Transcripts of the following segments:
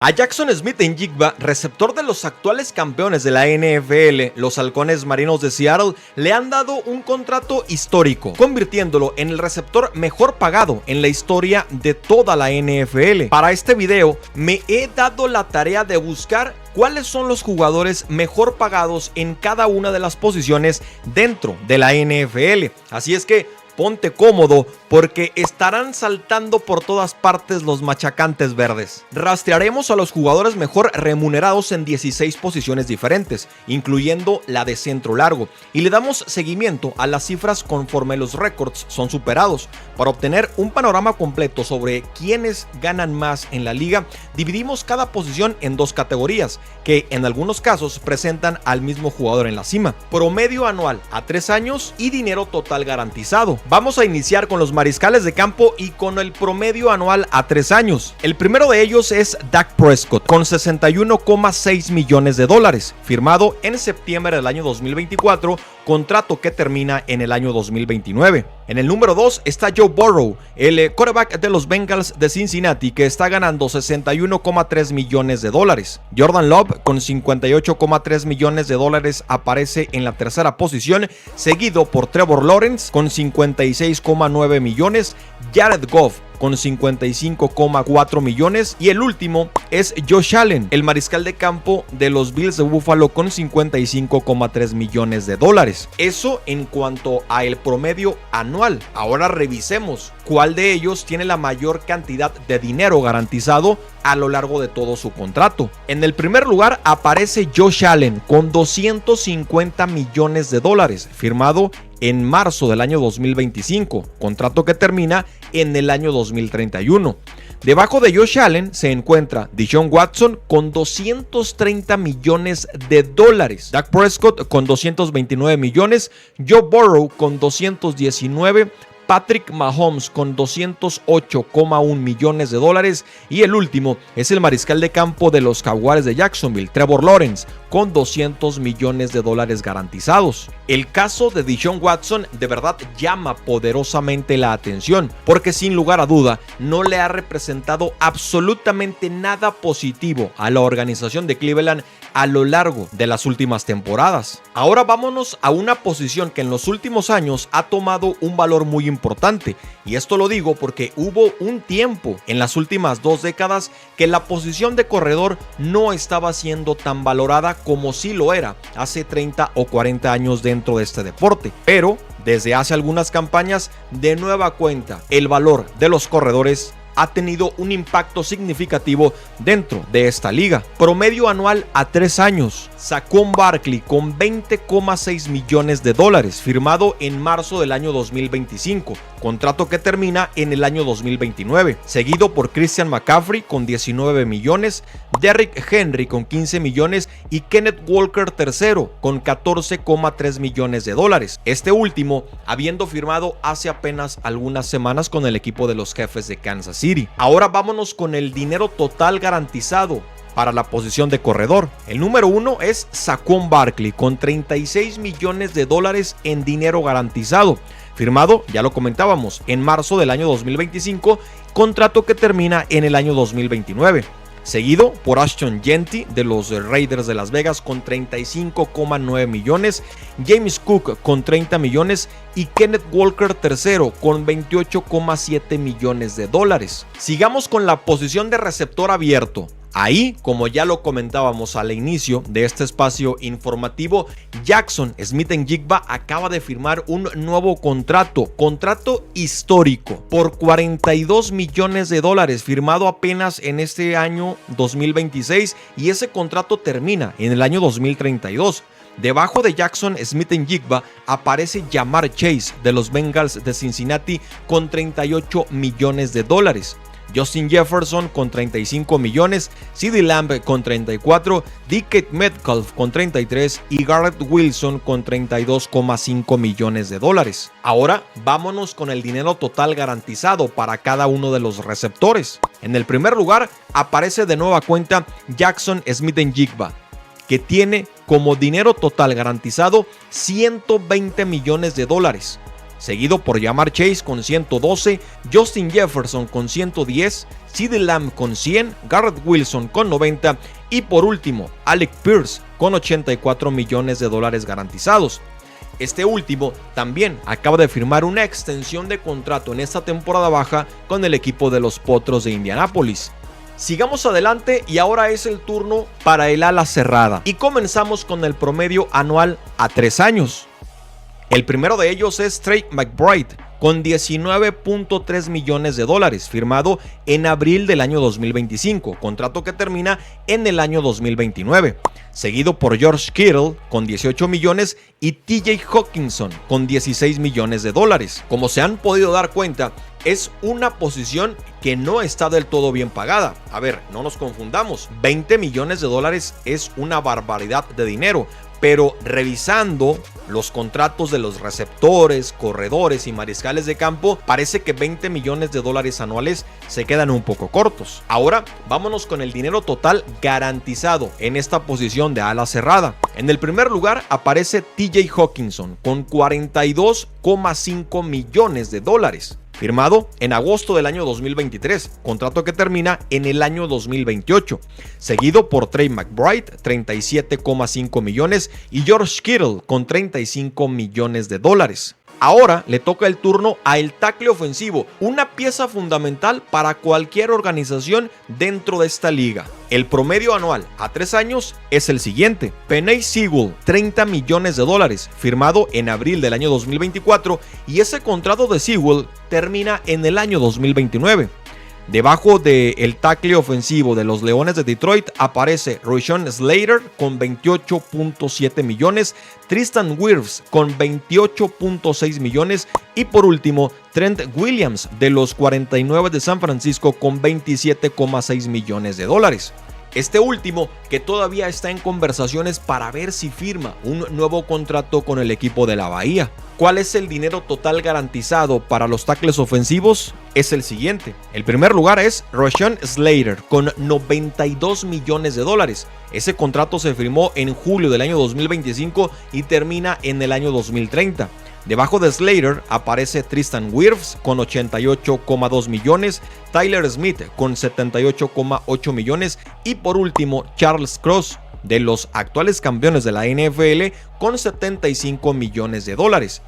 A Jackson Smith-Njigba, receptor de los actuales campeones de la NFL, los Halcones Marinos de Seattle, le han dado un contrato histórico, convirtiéndolo en el receptor mejor pagado en la historia de toda la NFL. Para este video, me he dado la tarea de buscar cuáles son los jugadores mejor pagados en cada una de las posiciones dentro de la NFL. Así es que ponte cómodo porque estarán saltando por todas partes los machacantes verdes. Rastrearemos a los jugadores mejor remunerados en 16 posiciones diferentes, incluyendo la de centro largo, y le damos seguimiento a las cifras conforme los récords son superados. Para obtener un panorama completo sobre quiénes ganan más en la liga, dividimos cada posición en dos categorías, que en algunos casos presentan al mismo jugador en la cima: promedio anual a 3 años y dinero total garantizado. Vamos a iniciar con los mariscales de campo y con el promedio anual a 3 años. El primero de ellos es Dak Prescott, con $61,6 millones, firmado en septiembre del año 2024, contrato que termina en el año 2029. En el número 2 está Joe Burrow, el quarterback de los Bengals de Cincinnati, que está ganando $61,3 millones. Jordan Love, con $58,3 millones, aparece en la tercera posición, seguido por Trevor Lawrence con $56,9 millones, Jared Goff con $55,4 millones y el último es Josh Allen, el mariscal de campo de los Bills de Buffalo, con $55,3 millones. Eso en cuanto a el promedio anual. Ahora revisemos cuál de ellos tiene la mayor cantidad de dinero garantizado a lo largo de todo su contrato. En el primer lugar aparece Josh Allen con $250 millones, firmado en marzo del año 2025, contrato que termina en el año 2031. Debajo de Josh Allen se encuentra Deshaun Watson con $230 millones, Dak Prescott con $229 millones, Joe Burrow con $219, Patrick Mahomes con $208,1 millones y el último es el mariscal de campo de los Jaguares de Jacksonville, Trevor Lawrence, con $200 millones garantizados. El caso de Deshaun Watson de verdad llama poderosamente la atención, porque sin lugar a duda no le ha representado absolutamente nada positivo a la organización de Cleveland a lo largo de las últimas temporadas. Ahora vámonos a una posición que en los últimos años ha tomado un valor muy importante, y esto lo digo porque hubo un tiempo en las últimas 2 décadas que la posición de corredor no estaba siendo tan valorada como sí lo era hace 30 o 40 años dentro de este deporte, pero desde hace algunas campañas, de nueva cuenta, el valor de los corredores ha tenido un impacto significativo dentro de esta liga. Promedio anual a 3 años, Saquon Barkley con $20,6 millones, firmado en marzo del año 2025, contrato que termina en el año 2029, seguido por Christian McCaffrey con $19 millones, Derrick Henry con $15 millones y Kenneth Walker III con $14,3 millones. Este último habiendo firmado hace apenas algunas semanas con el equipo de los Jefes de Kansas City. Ahora vámonos con el dinero total garantizado para la posición de corredor. El número 1 es Saquon Barkley con $36 millones en dinero garantizado, firmado, ya lo comentábamos, en marzo del año 2025, contrato que termina en el año 2029. Seguido por Ashton Jeanty de los Raiders de Las Vegas con $35,9 millones, James Cook con $30 millones y Kenneth Walker III con $28,7 millones. Sigamos con la posición de receptor abierto. Ahí, como ya lo comentábamos al inicio de este espacio informativo, Jackson Smith-Njigba acaba de firmar un nuevo contrato histórico por $42 millones, firmado apenas en este año 2026, y ese contrato termina en el año 2032. Debajo de Jackson Smith-Njigba aparece Ja'Marr Chase de los Bengals de Cincinnati con $38 millones. Justin Jefferson con $35 millones, CeeDee Lamb con $34, DK Metcalf con $33 y Garrett Wilson con $32,5 millones. Ahora vámonos con el dinero total garantizado para cada uno de los receptores. En el primer lugar aparece de nueva cuenta Jackson Smith-Njigba, que tiene como dinero total garantizado $120 millones. seguido por Ja'Marr Chase con 112, Justin Jefferson con 110, CeeDee Lamb con 100, Garrett Wilson con 90 y por último Alec Pierce con 84 millones de dólares garantizados. Este último también acaba de firmar una extensión de contrato en esta temporada baja con el equipo de los Potros de Indianápolis. Sigamos adelante y ahora es el turno para el ala cerrada y comenzamos con el promedio anual a 3 años. El primero de ellos es Trey McBride con 19.3 millones de dólares, firmado en abril del año 2025, contrato que termina en el año 2029, seguido por George Kittle con 18 millones y TJ Hawkinson con 16 millones de dólares. Como se han podido dar cuenta, es una posición que no está del todo bien pagada. A ver, no nos confundamos, 20 millones de dólares es una barbaridad de dinero, pero revisando los contratos de los receptores, corredores y mariscales de campo, parece que 20 millones de dólares anuales se quedan un poco cortos. Ahora vámonos con el dinero total garantizado en esta posición de ala cerrada. En el primer lugar aparece TJ Hawkinson con 42,5 millones de dólares. Firmado en agosto del año 2023, contrato que termina en el año 2028, seguido por Trey McBride, 37,5 millones y George Kittle con 35 millones de dólares. Ahora le toca el turno al tackle ofensivo, una pieza fundamental para cualquier organización dentro de esta liga. El promedio anual a 3 años es el siguiente: Penei Sewell, 30 millones de dólares, firmado en abril del año 2024 y ese contrato de Sewell termina en el año 2029. Debajo del tackle ofensivo de los Leones de Detroit aparece Rashawn Slater con 28.7 millones, Tristan Wirfs con 28.6 millones y por último Trent Williams de los 49 de San Francisco con 27,6 millones de dólares. Este último que todavía está en conversaciones para ver si firma un nuevo contrato con el equipo de la Bahía. ¿Cuál es el dinero total garantizado para los tackles ofensivos? Es el siguiente. El primer lugar es Rashawn Slater con 92 millones de dólares. Ese contrato se firmó en julio del año 2025 y termina en el año 2030. Debajo de Slater aparece Tristan Wirfs con 88,2 millones, Tyler Smith con 78,8 millones y por último Charles Cross de los actuales campeones de la NFL con 75 millones de dólares.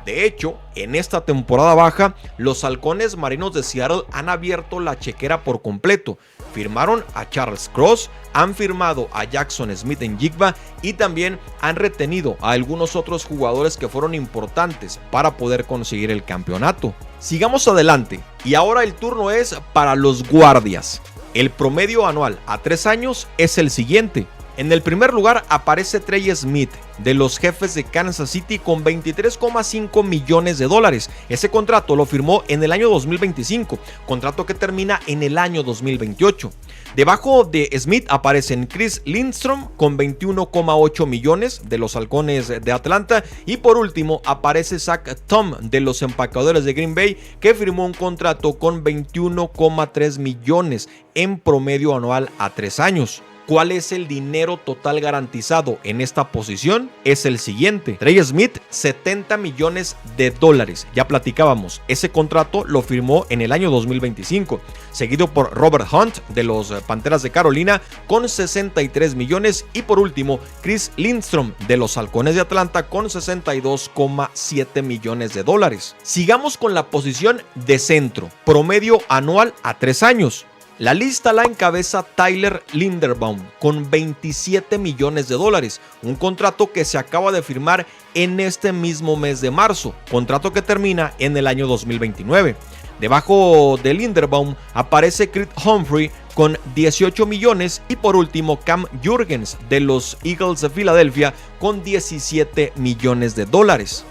De hecho, en esta temporada baja, los Halcones Marinos de Seattle han abierto la chequera por completo. Firmaron a Charles Cross, han firmado a Jackson Smith-Njigba y también han retenido a algunos otros jugadores que fueron importantes para poder conseguir el campeonato. Sigamos adelante y ahora el turno es para los guardias. El promedio anual a 3 años es el siguiente. En el primer lugar aparece Trey Smith de los Jefes de Kansas City con 23,5 millones de dólares. Ese contrato lo firmó en el año 2025, contrato que termina en el año 2028. Debajo de Smith aparecen Chris Lindstrom con 21,8 millones de los Halcones de Atlanta y por último aparece Zach Tom de los Empacadores de Green Bay, que firmó un contrato con 21,3 millones en promedio anual a 3 años. ¿Cuál es el dinero total garantizado en esta posición? Es el siguiente. Trey Smith, 70 millones de dólares. Ya platicábamos, ese contrato lo firmó en el año 2025, seguido por Robert Hunt de los Panteras de Carolina con 63 millones y por último Chris Lindstrom de los Halcones de Atlanta con 62,7 millones de dólares. Sigamos con la posición de centro, promedio anual a 3 años. La lista la encabeza Tyler Linderbaum con 27 millones de dólares, un contrato que se acaba de firmar en este mismo mes de marzo, contrato que termina en el año 2029. Debajo de Linderbaum aparece Creed Humphrey con 18 millones y por último Cam Jurgens de los Eagles de Filadelfia con 17 millones de dólares.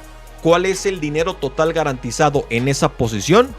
¿Cuál es el dinero total garantizado en esa posición?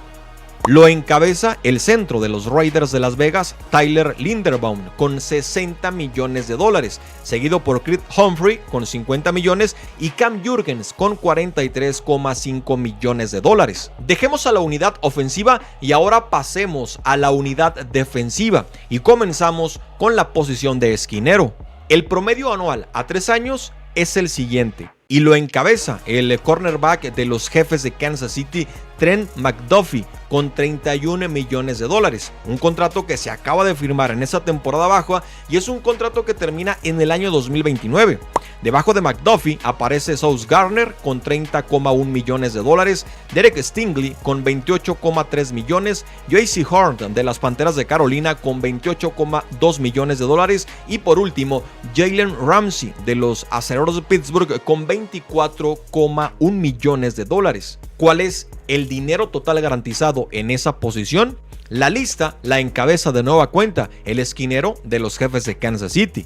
Lo encabeza el centro de los Raiders de Las Vegas, Tyler Linderbaum, con 60 millones de dólares, seguido por Creed Humphrey con 50 millones y Cam Jurgens con 43,5 millones de dólares. Dejemos a la unidad ofensiva y ahora pasemos a la unidad defensiva y comenzamos con la posición de esquinero. El promedio anual a 3 años es el siguiente y lo encabeza el cornerback de los Jefes de Kansas City, Trent McDuffie, con 31 millones de dólares. Un contrato que se acaba de firmar en esa temporada baja y es un contrato que termina en el año 2029. Debajo de McDuffie aparece Sauce Gardner con 30,1 millones de dólares, Derek Stingley con 28,3 millones, J.C. Horn de las Panteras de Carolina con 28,2 millones de dólares y por último Jalen Ramsey de los Acereros de Pittsburgh con 24,1 millones de dólares. ¿Cuál es el dinero total garantizado en esa posición? La lista la encabeza de nueva cuenta el esquinero de los Jefes de Kansas City,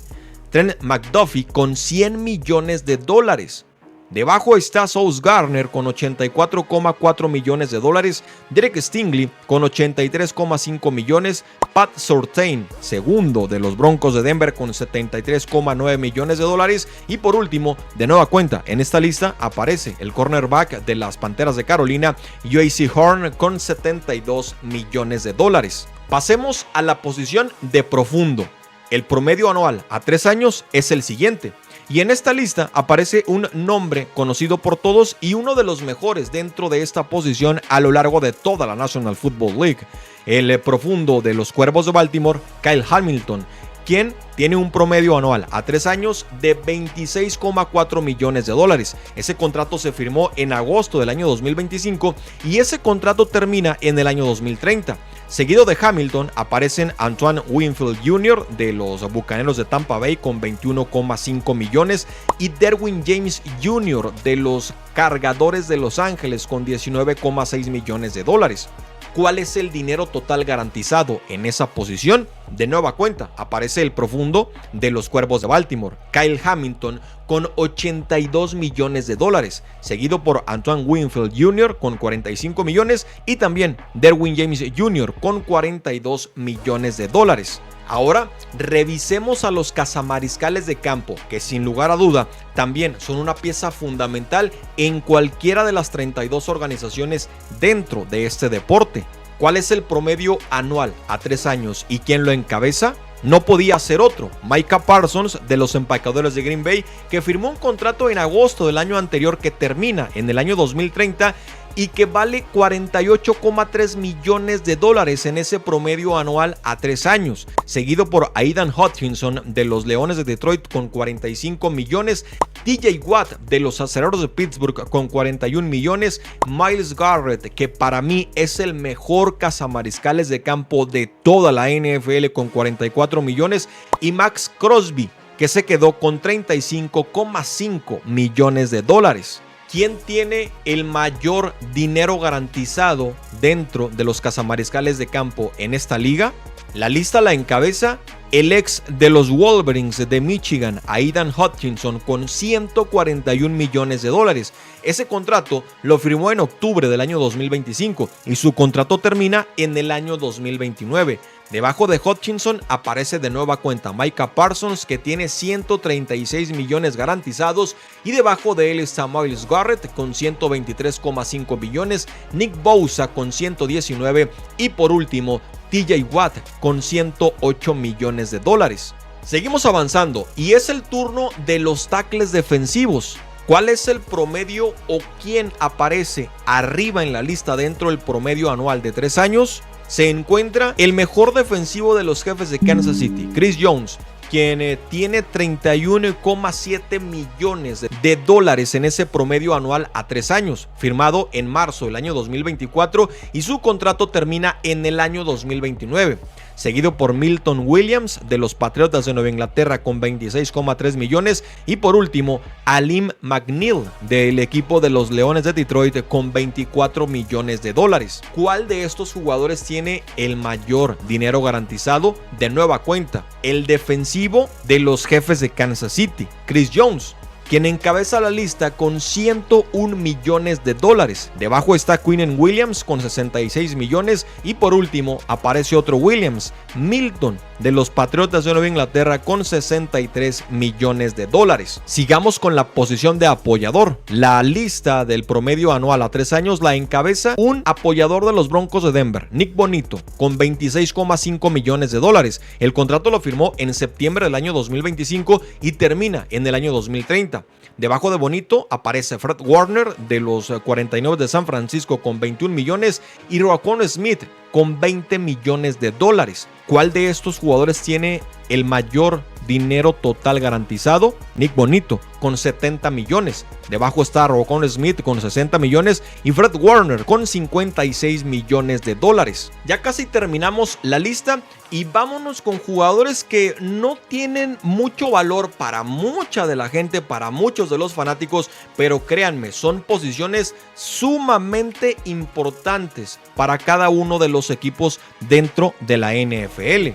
Trent McDuffie, con 100 millones de dólares. Debajo está Sauce Gardner con 84,4 millones de dólares, Derek Stingley con 83,5 millones, Pat Surtain, segundo de los Broncos de Denver, con 73,9 millones de dólares y por último, de nueva cuenta, en esta lista aparece el cornerback de las Panteras de Carolina, J.C. Horn, con 72 millones de dólares. Pasemos a la posición de profundo. El promedio anual a 3 años es el siguiente. Y en esta lista aparece un nombre conocido por todos y uno de los mejores dentro de esta posición a lo largo de toda la National Football League. El profundo de los Cuervos de Baltimore, Kyle Hamilton, quien tiene un promedio anual a 3 años de 26,4 millones de dólares. Ese contrato se firmó en agosto del año 2025 y ese contrato termina en el año 2030. Seguido de Hamilton aparecen Antoine Winfield Jr. de los Bucaneros de Tampa Bay con 21,5 millones y Derwin James Jr. de los Cargadores de Los Ángeles con 19,6 millones de dólares. ¿Cuál es el dinero total garantizado en esa posición? De nueva cuenta, aparece el profundo de los Cuervos de Baltimore, Kyle Hamilton, con 82 millones de dólares, seguido por Antoine Winfield Jr. con 45 millones y también Derwin James Jr. con 42 millones de dólares. Ahora revisemos a los cazamariscales de campo, que sin lugar a duda también son una pieza fundamental en cualquiera de las 32 organizaciones dentro de este deporte. ¿Cuál es el promedio anual a 3 años y quién lo encabeza? No podía ser otro, Micah Parsons de los Empacadores de Green Bay, que firmó un contrato en agosto del año anterior que termina en el año 2030 y que vale 48,3 millones de dólares en ese promedio anual a 3 años, seguido por Aidan Hutchinson de los Leones de Detroit con 45 millones, TJ Watt de los Acereros de Pittsburgh con 41 millones, Myles Garrett, que para mí es el mejor cazamariscales de campo de toda la NFL con 44 millones, y Max Crosby, que se quedó con 35,5 millones de dólares. ¿Quién tiene el mayor dinero garantizado dentro de los cazamariscales de campo en esta liga? La lista la encabeza el ex de los Wolverines de Michigan, Aidan Hutchinson, con 141 millones de dólares. Ese contrato lo firmó en octubre del año 2025 y su contrato termina en el año 2029. Debajo de Hutchinson aparece de nueva cuenta Micah Parsons, que tiene 136 millones garantizados, y debajo de él está Myles Garrett con 123,5 millones, Nick Bosa con 119 y por último TJ Watt con 108 millones de dólares. Seguimos avanzando y es el turno de los tackles defensivos. ¿Cuál es el promedio o quién aparece arriba en la lista dentro del promedio anual de 3 años? Se encuentra el mejor defensivo de los Jefes de Kansas City, Chris Jones, quien tiene 31,7 millones de dólares en ese promedio anual a 3 años, firmado en marzo del año 2024 y su contrato termina en el año 2029. Seguido por Milton Williams de los Patriotas de Nueva Inglaterra con 26,3 millones y por último Alim McNeill del equipo de los Leones de Detroit con 24 millones de dólares. ¿Cuál de estos jugadores tiene el mayor dinero garantizado? De nueva cuenta, el defensivo de los Jefes de Kansas City, Chris Jones, quien encabeza la lista con 101 millones de dólares. Debajo está Quinnen Williams con 66 millones y por último aparece otro Williams, Milton de los Patriotas de Nueva Inglaterra con 63 millones de dólares. Sigamos con la posición de apoyador. La lista del promedio anual a 3 años la encabeza un apoyador de los Broncos de Denver, Nick Bonito, con 26,5 millones de dólares. El contrato lo firmó en septiembre del año 2025 y termina en el año 2030. liga. Debajo de Bonito aparece Fred Warner de los 49 de San Francisco con 21 millones y Roquan Smith con 20 millones de dólares. ¿Cuál de estos jugadores tiene el mayor dinero total garantizado? Nick Bonito con 70 millones. Debajo está Roquan Smith con 60 millones y Fred Warner con 56 millones de dólares. Ya casi terminamos la lista y vámonos con jugadores que no tienen mucho valor para mucha de la gente, para muchos de los fanáticos, pero créanme, son posiciones sumamente importantes para cada uno de los equipos dentro de la NFL.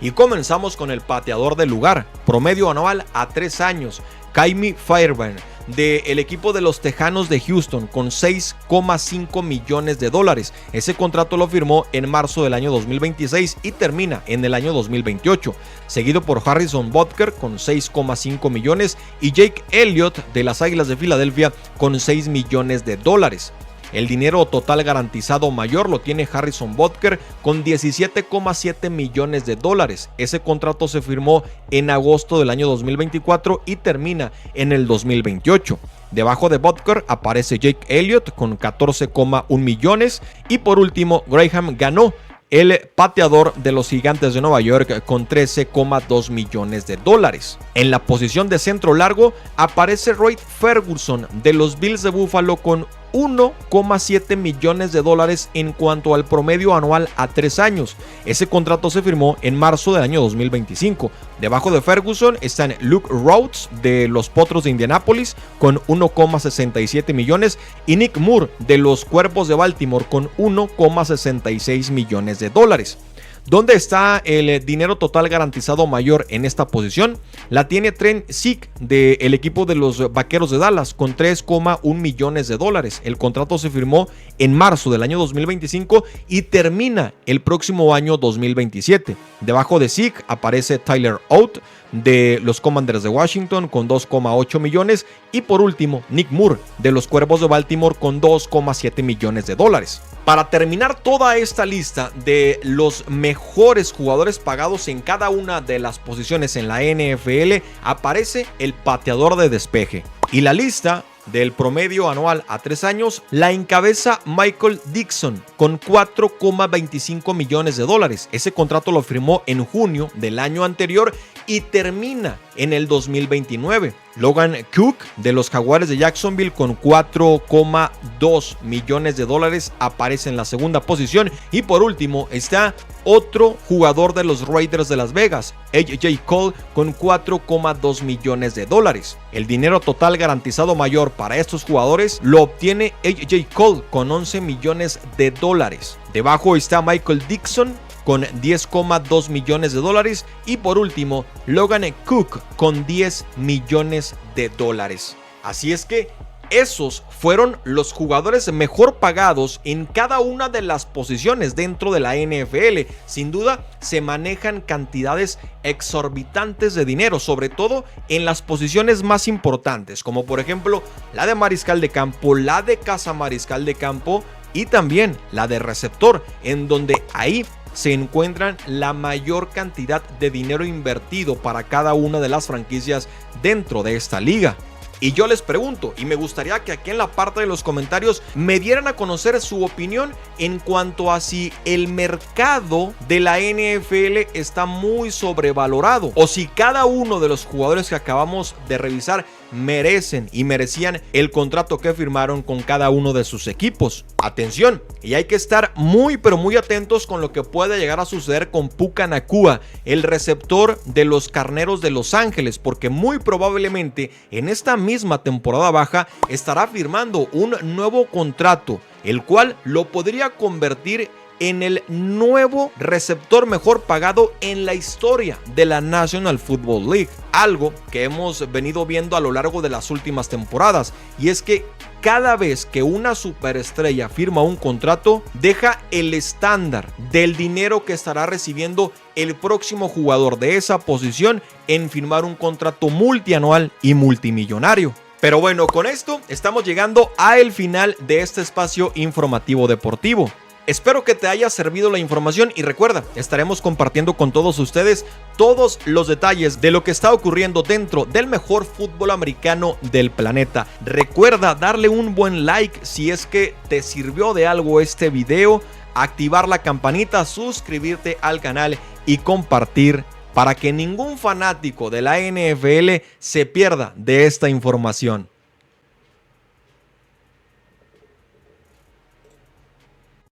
Y comenzamos con el pateador del lugar, promedio anual a 3 años, Ka'imi Fairbairn del equipo de los Tejanos de Houston con 6,5 millones de dólares. Ese contrato lo firmó en marzo del año 2026 y termina en el año 2028, seguido por Harrison Butker con 6,5 millones y Jake Elliott de las Águilas de Filadelfia con 6 millones de dólares. El dinero total garantizado mayor lo tiene Harrison Butker con 17,7 millones de dólares. Ese contrato se firmó en agosto del año 2024 y termina en el 2028. Debajo de Butker aparece Jake Elliott con 14,1 millones y por último Graham Gano, el pateador de los Gigantes de Nueva York con 13,2 millones de dólares. En la posición de centro largo aparece Roy Ferguson de los Bills de Buffalo con 1,7 millones de dólares en cuanto al promedio anual a 3 años. Ese contrato se firmó en marzo del año 2025. Debajo de Ferguson están Luke Rhodes de los Potros de Indianápolis con 1,67 millones y Nick Moore de los Cuervos de Baltimore con 1,66 millones de dólares. ¿Dónde está el dinero total garantizado mayor en esta posición? La tiene Trent Sieg del equipo de los Vaqueros de Dallas con 3,1 millones de dólares. El contrato se firmó en marzo del año 2025 y termina el próximo año 2027. Debajo de Sieg aparece Tyler Ott de los Commanders de Washington con 2,8 millones y por último Nick Moore de los Cuervos de Baltimore con 2,7 millones de dólares. Para terminar toda esta lista de los mejores jugadores pagados en cada una de las posiciones en la NFL aparece el pateador de despeje y la lista del promedio anual a 3 años la encabeza Michael Dixon con 4,25 millones de dólares. Ese contrato lo firmó en junio del año anterior y termina en el 2029. Logan Cook de los Jaguares de Jacksonville con 4,2 millones de dólares aparece en la segunda posición y por último está otro jugador de los Raiders de Las Vegas, AJ Cole con 4,2 millones de dólares. El dinero total garantizado mayor para estos jugadores lo obtiene AJ Cole con 11 millones de dólares. Debajo está Michael Dixon con 10,2 millones de dólares y por último Logan Cook con 10 millones de dólares. Así es que esos fueron los jugadores mejor pagados en cada una de las posiciones dentro de la NFL. Sin duda se manejan cantidades exorbitantes de dinero, sobre todo en las posiciones más importantes, como por ejemplo la de mariscal de campo, la de cazamariscal de campo y también la de receptor, en donde ahí se encuentran la mayor cantidad de dinero invertido para cada una de las franquicias dentro de esta liga. Y yo les pregunto, y me gustaría que aquí en la parte de los comentarios me dieran a conocer su opinión en cuanto a si el mercado de la NFL está muy sobrevalorado o si cada uno de los jugadores que acabamos de revisar merecen y merecían el contrato que firmaron con cada uno de sus equipos. Atención, y hay que estar muy pero muy atentos con lo que puede llegar a suceder con Puka Nacua, el receptor de los Carneros de Los Ángeles, porque muy probablemente en esta misma temporada baja estará firmando un nuevo contrato, el cual lo podría convertir en el nuevo receptor mejor pagado en la historia de la National Football League. Algo que hemos venido viendo a lo largo de las últimas temporadas, y es que cada vez que una superestrella firma un contrato, deja el estándar del dinero que estará recibiendo el próximo jugador de esa posición en firmar un contrato multianual y multimillonario. Pero bueno, con esto estamos llegando al final de este espacio informativo deportivo. Espero que te haya servido la información y recuerda, estaremos compartiendo con todos ustedes todos los detalles de lo que está ocurriendo dentro del mejor fútbol americano del planeta. Recuerda darle un buen like si es que te sirvió de algo este video, activar la campanita, suscribirte al canal y compartir para que ningún fanático de la NFL se pierda de esta información.